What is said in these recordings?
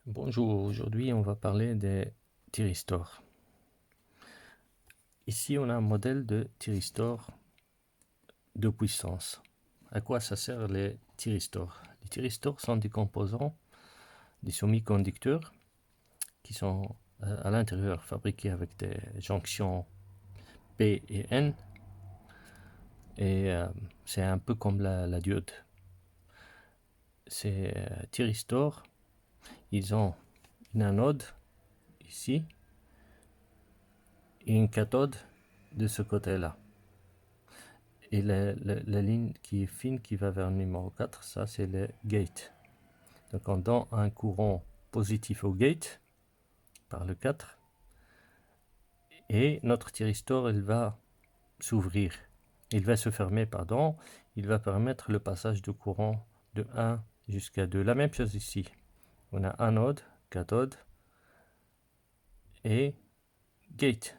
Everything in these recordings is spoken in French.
Bonjour, aujourd'hui on va parler des thyristors. Ici on a un modèle de thyristor de puissance. À quoi ça sert les thyristors? Les thyristors sont des composants, des semi-conducteurs qui sont à l'intérieur fabriqués avec des jonctions P et N et c'est un peu comme la diode. Ces thyristors, ils ont une anode ici et une cathode de ce côté-là. Et la ligne qui est fine qui va vers le numéro 4, ça c'est le gate. Donc on donne un courant positif au gate par le 4 et notre thyristor il va s'ouvrir. Il va se fermer, pardon. Il va permettre le passage de courant de 1 jusqu'à 2. La même chose ici. On a anode, cathode et gate.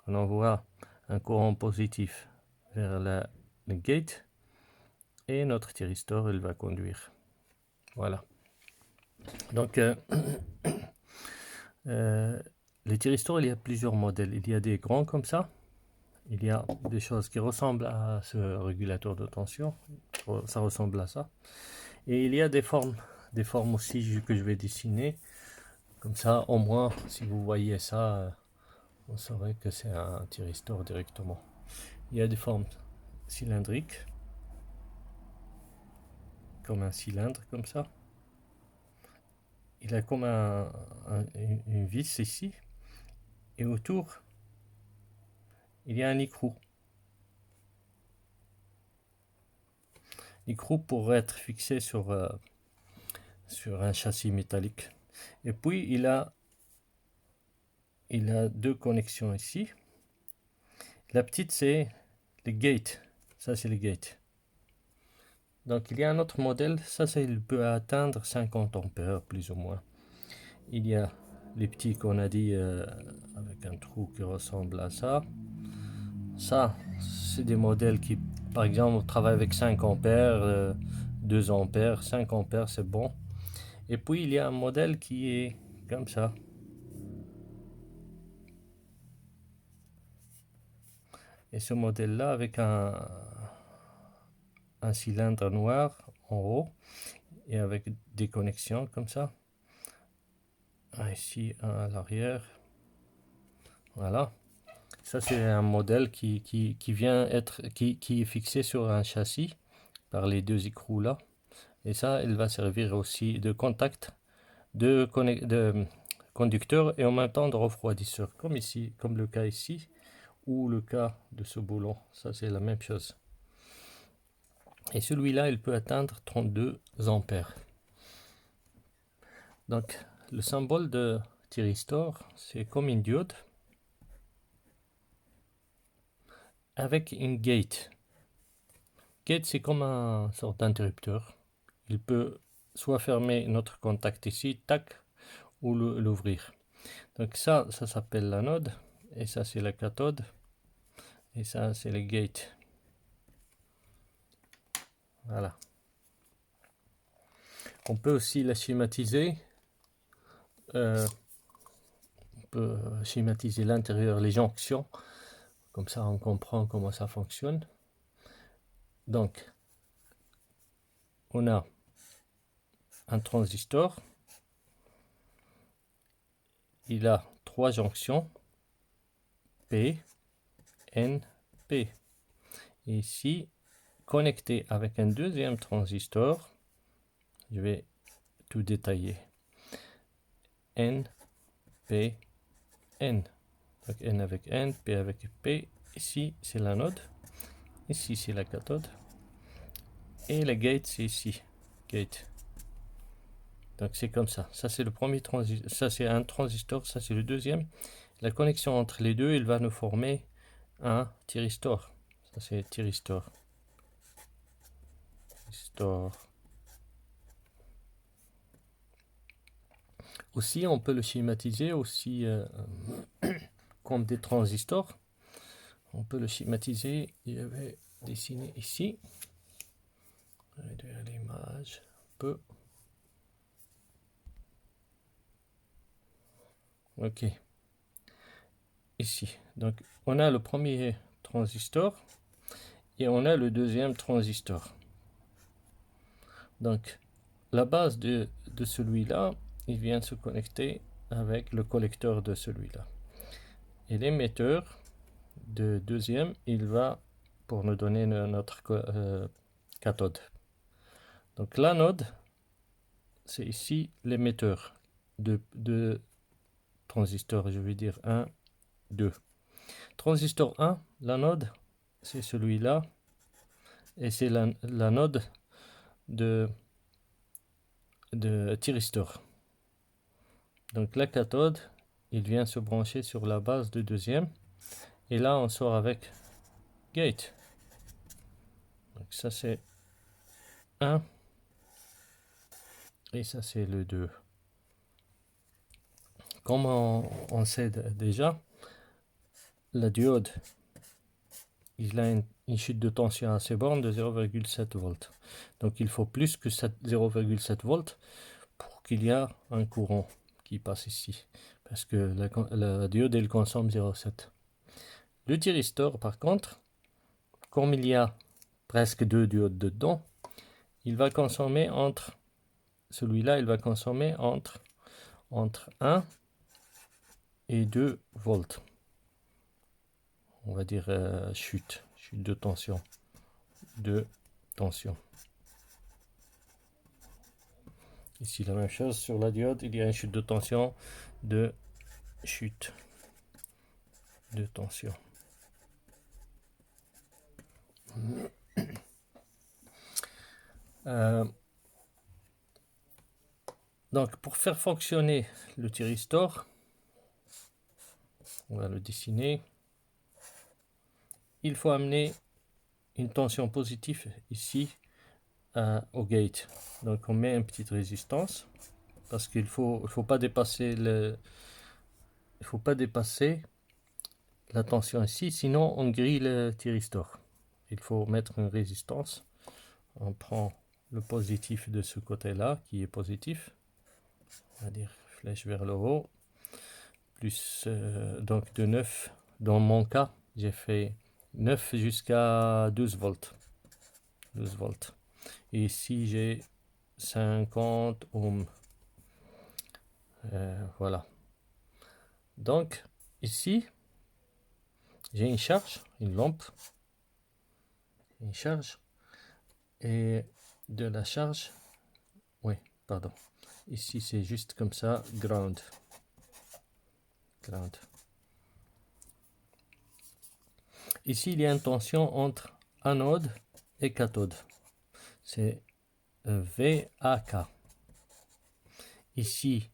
On envoie un courant positif vers le gate et notre thyristor il va conduire. Voilà. Donc, les thyristors, il y a plusieurs modèles. Il y a des grands comme ça. Il y a des choses qui ressemblent à ce régulateur de tension. Ça ressemble à ça. Et il y a des formes aussi que je vais dessiner. Comme ça, au moins, si vous voyez ça, on saurait que c'est un thyristor directement. Il y a des formes cylindriques, comme un cylindre comme ça. Il a comme une vis ici. Et autour, il y a un écrou. L'écrou pourrait être fixé sur un châssis métallique. Et puis il a deux connexions ici. La petite c'est le gate. Ça c'est le gate. Donc il y a un autre modèle. Ça il peut atteindre 50 ampères plus ou moins. Il y a les petits qu'on a dit avec un trou qui ressemble à ça. Ça c'est des modèles qui par exemple travaillent avec 5 ampères, 2 ampères, 5 ampères c'est bon. Et puis il y a un modèle qui est comme ça. Et ce modèle-là avec un cylindre noir en haut et avec des connexions comme ça. Ici un à l'arrière. Voilà. Ça c'est un modèle qui vient être qui est fixé sur un châssis par les deux écrous là. Et ça, il va servir aussi de contact, de conducteur et en même temps de refroidisseur, comme ici, comme le cas ici, ou le cas de ce boulon. Ça c'est la même chose. Et celui-là, il peut atteindre 32 ampères. Donc, le symbole de thyristor, c'est comme une diode avec une gate. Gate, c'est comme un sorte d'interrupteur. Il peut soit fermer notre contact ici, tac, ou l'ouvrir. Donc ça s'appelle l'anode, et ça c'est la cathode, et ça c'est le gate. Voilà. On peut aussi la schématiser. On peut schématiser l'intérieur, les jonctions. Comme ça, on comprend comment ça fonctionne. Donc, on a un transistor. Il a 3 jonctions. P, N, P. Et ici, connecté avec un deuxième transistor, je vais tout détailler. N, P, N. Donc N avec N, P avec P. Ici, c'est l'anode. Ici, c'est la cathode. Et le gate, c'est ici. Gate. Donc c'est comme ça. Ça, c'est le premier transistor. Ça, c'est un transistor. Ça, c'est le deuxième. La connexion entre les deux, il va nous former un thyristor. Ça, c'est thyristor. Aussi, on peut le schématiser aussi comme des transistors. On peut le schématiser. Je vais dessiner ici. Réduire l'image un peu. Ok. Ici. Donc, on a le premier transistor et on a le deuxième transistor. Donc, la base de celui-là, il vient se connecter avec le collecteur de celui-là. Et l'émetteur de deuxième, il va pour nous donner notre cathode. Donc l'anode, c'est ici l'émetteur de transistor, je vais dire 1, 2. Transistor 1, l'anode, c'est celui-là, et c'est l'anode de thyristor. Donc la cathode, il vient se brancher sur la base de deuxième, et là on sort avec gate. Donc ça c'est 1, et ça c'est le 2. Comme on sait déjà, la diode, il a une chute de tension à ses bornes de 0,7 volts. Donc il faut plus que 0,7 volts pour qu'il y ait un courant qui passe ici. Parce que la diode, elle consomme 0,7. Le thyristor, par contre, comme il y a presque 2 diodes dedans, il va consommer celui-là, il va consommer entre 1 et 2 volts. On va dire chute de tension. Ici la même chose sur la diode, il y a une chute de tension de chute de tension. Donc pour faire fonctionner le thyristor, on va le dessiner. Il faut amener une tension positive ici au gate. Donc on met une petite résistance parce qu'il faut pas dépasser la tension ici, sinon on grille le thyristor. Il faut mettre une résistance. On prend le positif de ce côté-là qui est positif, on va dire flèche vers le haut, plus donc de 9. Dans mon cas, j'ai fait 9 jusqu'à 12 volts. 12 volts. Et ici, j'ai 50 ohms. Voilà. Donc, ici, j'ai une charge, une lampe, une charge, et de la charge, oui, pardon. Ici, c'est juste comme ça, ground. Ici, il y a une tension entre anode et cathode. C'est VAK. Ici,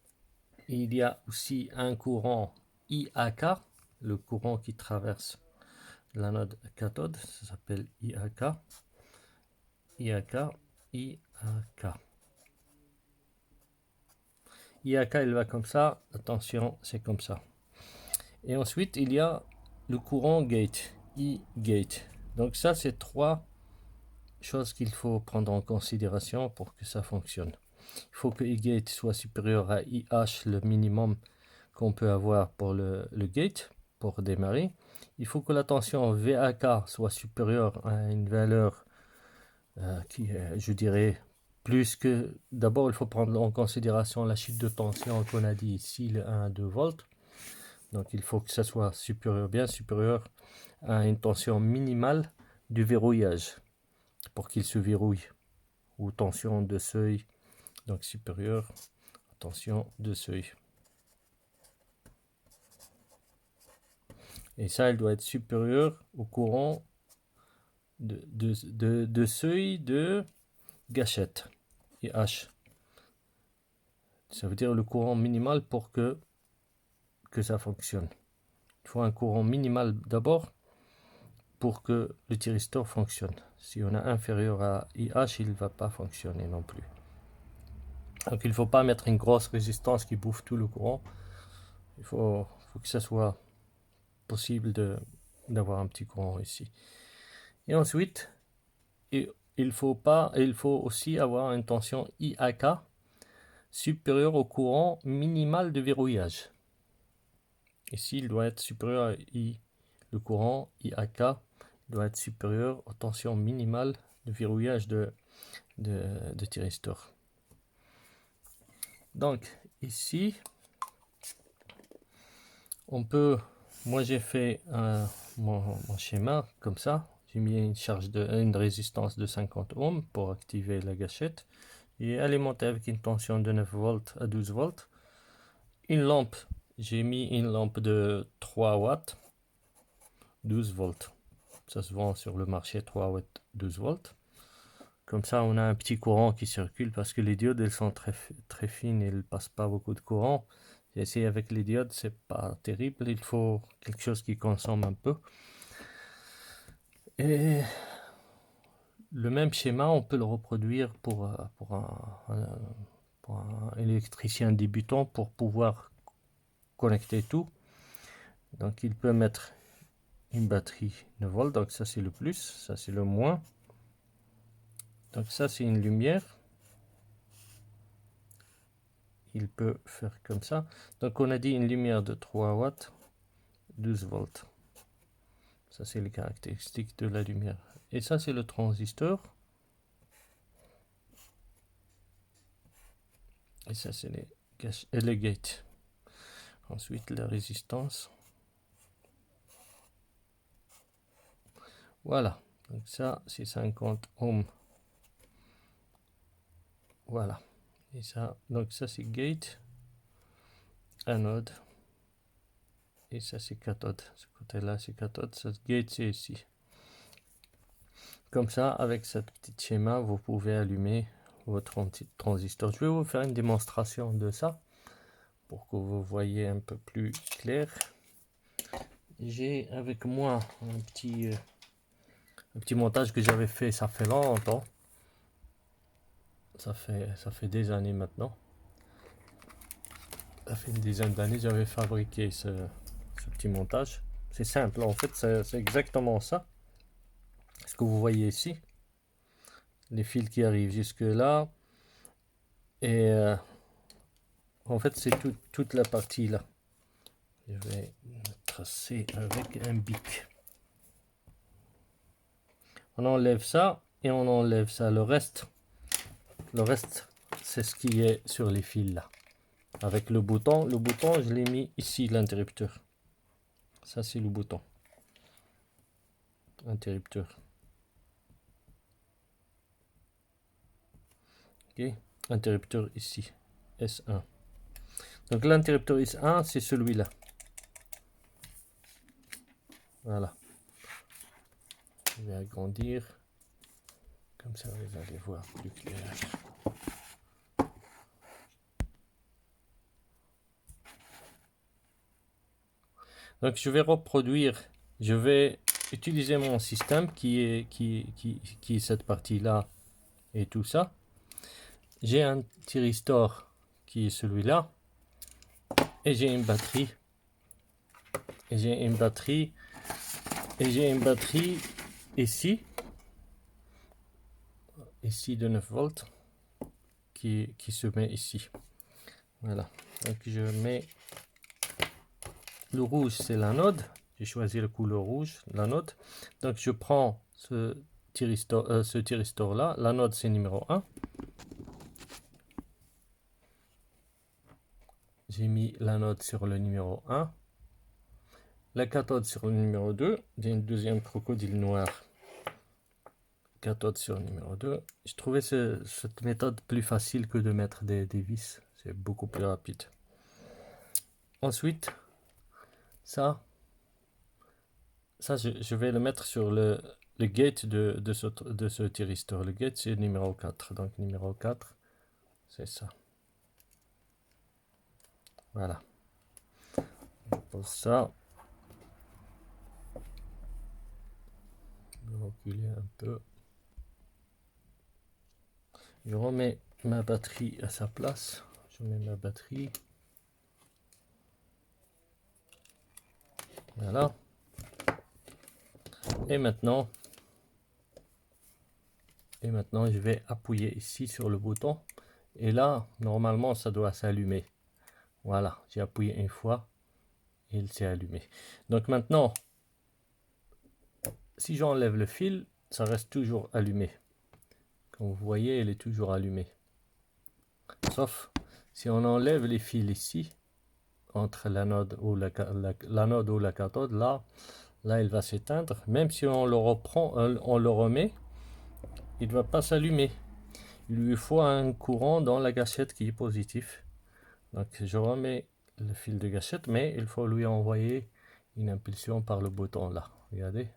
il y a aussi un courant IAK, le courant qui traverse l'anode cathode, ça s'appelle IAK. IAK. IAK, il va comme ça, la tension, c'est comme ça. Et ensuite, il y a le courant gate, I-gate. Donc ça, c'est 3 choses qu'il faut prendre en considération pour que ça fonctionne. Il faut que I-gate soit supérieur à IH, le minimum qu'on peut avoir pour le gate, pour démarrer. Il faut que la tension VAK soit supérieure à une valeur qui est, je dirais, plus que... D'abord, il faut prendre en considération la chute de tension qu'on a dit ici, le 1 à 2 volts. Donc il faut que ça soit supérieur, bien supérieur à une tension minimale du verrouillage pour qu'il se verrouille, ou tension de seuil, donc supérieur à tension de seuil. Et ça, elle doit être supérieure au courant de seuil de gâchette, IH. Ça veut dire le courant minimal pour que ça fonctionne. Il faut un courant minimal d'abord pour que le thyristor fonctionne. Si on a inférieur à IH, il ne va pas fonctionner non plus. Donc il ne faut pas mettre une grosse résistance qui bouffe tout le courant. Il faut que ça soit possible d'avoir un petit courant ici. Et ensuite, il faut aussi avoir une tension IAK supérieure au courant minimal de verrouillage. Ici, il doit être supérieur à I. Le courant IAK doit être supérieur aux tensions minimales de verrouillage de thyristor. Donc, ici, on peut... Moi, j'ai fait mon schéma comme ça. J'ai mis une résistance de 50 ohms pour activer la gâchette. J'ai alimenté avec une tension de 9 volts à 12 volts. Une lampe, j'ai mis une lampe de 3 watts, 12 volts. Ça se vend sur le marché 3 watts, 12 volts. Comme ça, on a un petit courant qui circule parce que les diodes, elles sont très fines et elles ne passent pas beaucoup de courant. J'ai essayé avec les diodes, c'est pas terrible. Il faut quelque chose qui consomme un peu. Et le même schéma, on peut le reproduire pour un électricien débutant pour pouvoir connecter tout. Donc, il peut mettre une batterie 9 volts. Donc, ça, c'est le plus. Ça, c'est le moins. Donc, ça, c'est une lumière. Il peut faire comme ça. Donc, on a dit une lumière de 3 watts, 12 volts. Ça, c'est les caractéristiques de la lumière. Et ça, c'est le transistor. Et ça, c'est les gates. Ensuite, la résistance. Voilà. Donc, ça, c'est 50 ohms. Voilà. Et ça, donc ça, c'est gate, anode. Et ça, c'est cathode. Ce côté-là, c'est cathode. Ça, gate, c'est ici. Comme ça, avec ce petit schéma, vous pouvez allumer votre transistor. Je vais vous faire une démonstration de ça pour que vous voyez un peu plus clair. J'ai avec moi un petit montage que j'avais fait, ça fait longtemps. Ça fait des années maintenant. Ça fait une dizaine d'années j'avais fabriqué ce petit montage. C'est simple, en fait, c'est exactement ça. Ce que vous voyez ici. Les fils qui arrivent jusque là. Et en fait, c'est toute la partie là. Je vais tracer avec un bic. On enlève ça et on enlève ça. Le reste, c'est ce qui est sur les fils là. Avec le bouton, je l'ai mis ici, l'interrupteur. Ça, c'est le bouton. Interrupteur. Ok. Interrupteur ici. S1. Donc l'interrupteur S1, c'est celui-là. Voilà. Je vais agrandir. Comme ça, vous allez voir plus clair. Donc je vais reproduire. Je vais utiliser mon système qui est cette partie-là et tout ça. J'ai un thyristor qui est celui-là. Et j'ai une batterie. Et j'ai une batterie. Et j'ai une batterie ici. Ici de 9 volts. Qui se met ici. Voilà. Donc je mets le rouge, c'est l'anode. J'ai choisi la couleur rouge, l'anode. Donc je prends ce thyristor là. L'anode c'est numéro 1. J'ai mis l'anode sur le numéro 1. La cathode sur le numéro 2. J'ai une deuxième crocodile noir. Cathode sur le numéro 2. Je trouvais cette méthode plus facile que de mettre des vis. C'est beaucoup plus rapide. Ensuite, ça je vais le mettre sur le gate de ce thyristor. Le gate, c'est le numéro 4. Donc, numéro 4, c'est ça. Voilà. Je pose ça. Je vais reculer un peu. Je remets ma batterie à sa place. Je mets ma batterie. Voilà. Et maintenant, je vais appuyer ici sur le bouton. Et là, normalement, ça doit s'allumer. Voilà, j'ai appuyé une fois. et il s'est allumé. Donc maintenant, si j'enlève le fil, ça reste toujours allumé. Comme vous voyez, il est toujours allumé. Sauf si on enlève les fils ici, entre l'anode ou l'anode ou la cathode, là il va s'éteindre. Même si on le reprend, on le remet, il ne va pas s'allumer. Il lui faut un courant dans la gâchette qui est positif. Donc je remets le fil de gâchette, mais il faut lui envoyer une impulsion par le bouton là. Regardez.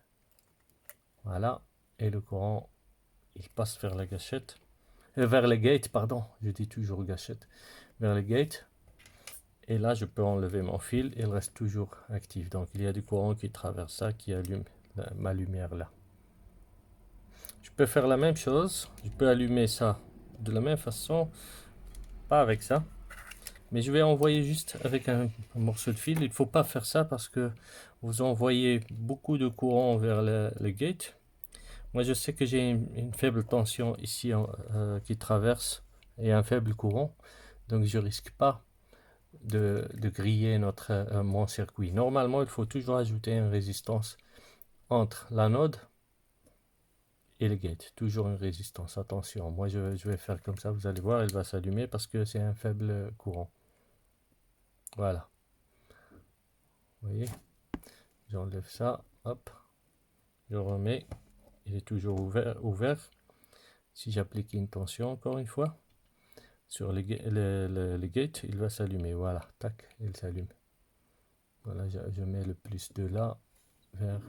Voilà. Et le courant, il passe vers la gâchette. Vers le gate, pardon. Je dis toujours gâchette. Vers le gate. Et là, je peux enlever mon fil. Il reste toujours actif. Donc il y a du courant qui traverse ça, qui allume ma lumière là. Je peux faire la même chose. Je peux allumer ça de la même façon. Pas avec ça. Mais je vais envoyer juste avec un morceau de fil. Il ne faut pas faire ça parce que vous envoyez beaucoup de courant vers le gate. Moi, je sais que j'ai une faible tension ici qui traverse et un faible courant. Donc, je ne risque pas de griller mon circuit. Normalement, il faut toujours ajouter une résistance entre l'anode et le gate. Toujours une résistance. Attention, moi, je vais faire comme ça. Vous allez voir, il va s'allumer parce que c'est un faible courant. Voilà. Vous voyez, j'enlève ça, hop, je remets, il est toujours ouvert. Si j'applique une tension, encore une fois, sur le gate, il va s'allumer. Voilà, tac, il s'allume. Voilà, je mets le plus de là vers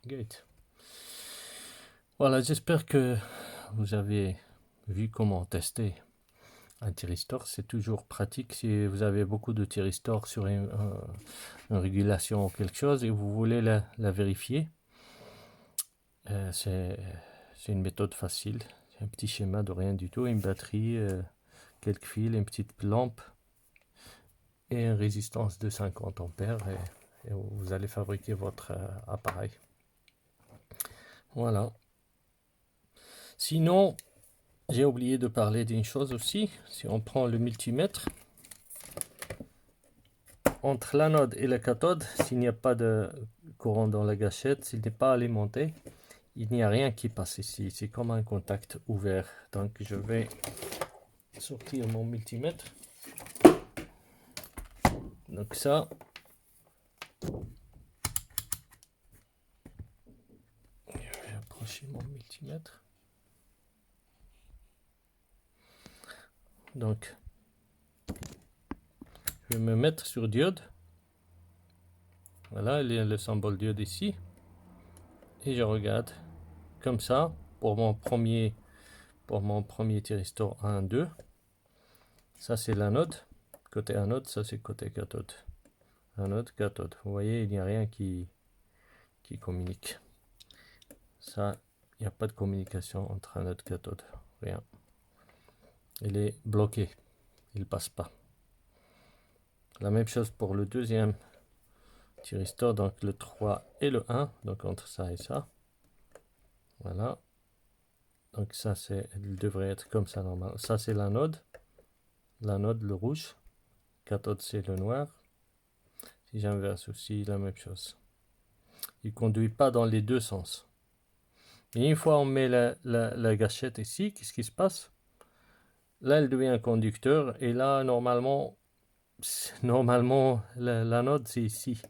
gate. Voilà, j'espère que vous avez vu comment tester un thyristor. C'est toujours pratique si vous avez beaucoup de thyristors sur une régulation ou quelque chose et vous voulez la vérifier. C'est une méthode facile. C'est un petit schéma de rien du tout. Une batterie, quelques fils, une petite lampe et une résistance de 50 ampères. Et vous allez fabriquer votre appareil. Voilà. Sinon, j'ai oublié de parler d'une chose aussi. Si on prend le multimètre, entre l'anode et la cathode, s'il n'y a pas de courant dans la gâchette, s'il n'est pas alimenté, il n'y a rien qui passe ici. C'est comme un contact ouvert. Donc je vais sortir mon multimètre. Donc ça, je vais approcher mon multimètre. Donc je vais me mettre sur diode. Voilà, il y a le symbole diode ici. Et je regarde comme ça pour mon premier thyristor 1, 2. Ça c'est l'anode. Côté anode, ça c'est côté cathode. Anode, cathode. Vous voyez, il n'y a rien qui communique. Ça, il n'y a pas de communication entre anode et cathode. Rien. Il est bloqué. Il ne passe pas. La même chose pour le deuxième thyristor, donc le 3 et le 1, donc entre ça et ça. Voilà. Donc ça, il devrait être comme ça normalement. Ça, c'est l'anode. L'anode, le rouge. Cathode, c'est le noir. Si j'inverse aussi, la même chose. Il ne conduit pas dans les deux sens. Et une fois on met la gâchette ici, qu'est-ce qui se passe? Là, elle devient un conducteur. Et là, normalement l'anode, c'est ici.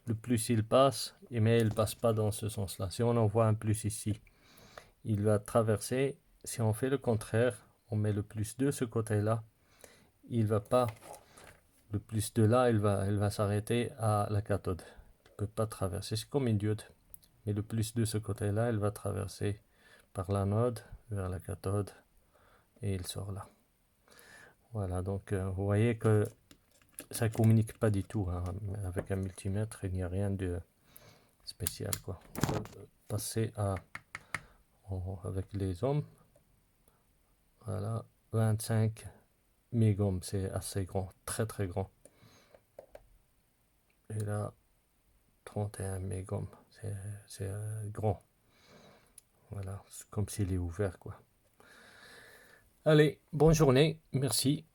Le plus, il passe, mais il ne passe pas dans ce sens-là. Si on envoie un plus ici, il va traverser. Si on fait le contraire, on met le plus de ce côté-là, il va pas, le plus de là, il va s'arrêter à la cathode. Il ne peut pas traverser, c'est comme une diode. Mais le plus de ce côté-là, il va traverser par l'anode vers la cathode et il sort là. Voilà, donc vous voyez que ça ne communique pas du tout, hein. Avec un multimètre, il n'y a rien de spécial, quoi. On va passer avec les ohms. Voilà, 25 mégohms, c'est assez grand, très très grand. Et là, 31 mégohms, c'est grand. Voilà, c'est comme s'il est ouvert, quoi. Allez, bonne journée, merci.